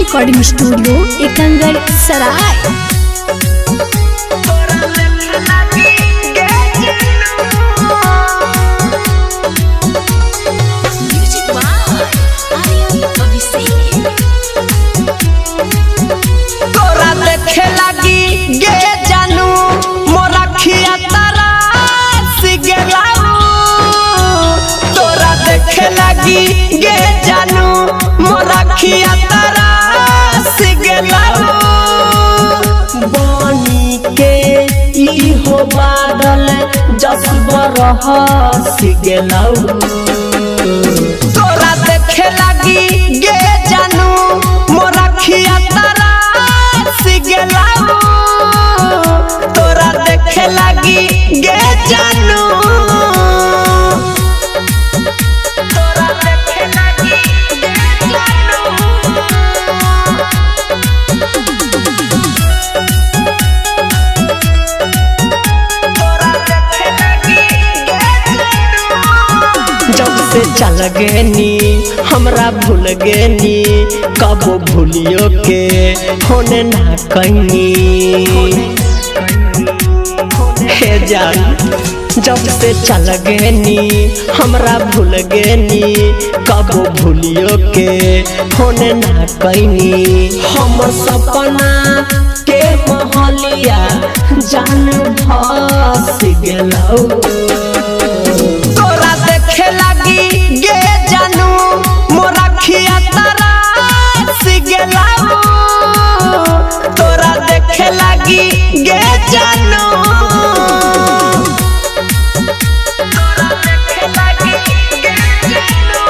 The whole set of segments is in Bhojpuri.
रिकॉर्डिंग स्टूडियो एकंगर सराय। तोरा देखे लगी गे जानू मोरा खिया तारा सिगलाऊ। तोरा देखे लगी गे जानू मोरा खिया तारा सिगलाऊ। बनी के ई हो बादल जसबर सिगलाऊ। तोरा देखे लगी गे जानू मोरा खिया तारा सिगलाऊ। तोरा देखे लगी गे जानू। तोरा देखे लगी गे जानू। तोरा देखे लगी गे जानू। जब से चल गेनी हमरा भूल गेनी कबो भूलियो के होने ना कहीं। हे जान जब से चल गेनी हमरा भूल गेनी कबो भूलियो के होने ना कहीं। हम सपना के महलिया जान भस गेलौ। तोरा देखे लगी गे जानू मोरा खिया तारा सिगलाऊ। तोरा देखे लगी गे जानू। तोरा देखे लगी गे जानू।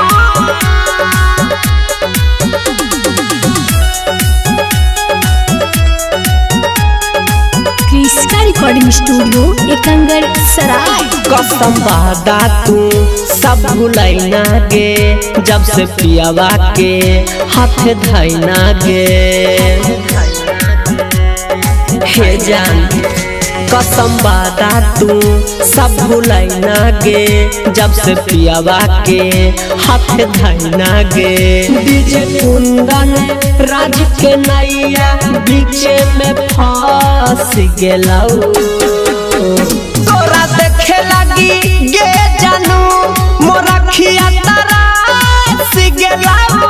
क्रिस्का रिकॉर्डिंग स्टूडियो एकंगर सराय। कसम वादा तू सब भुलैना गे जब से पियावा के हाथ धैना गे। हे जान कसम वादा तू सब भुलैना गे जब से पियावा के हाथ धैना गे। डीजे कुंदन राज के नैया बीच में फंस गेलौ। तोरा देखे लगी गे जानू मोरा खिया तारा सिगलाऊ।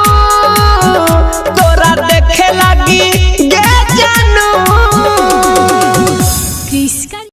तोरा देखे लगी गे जानू। क्रिस्का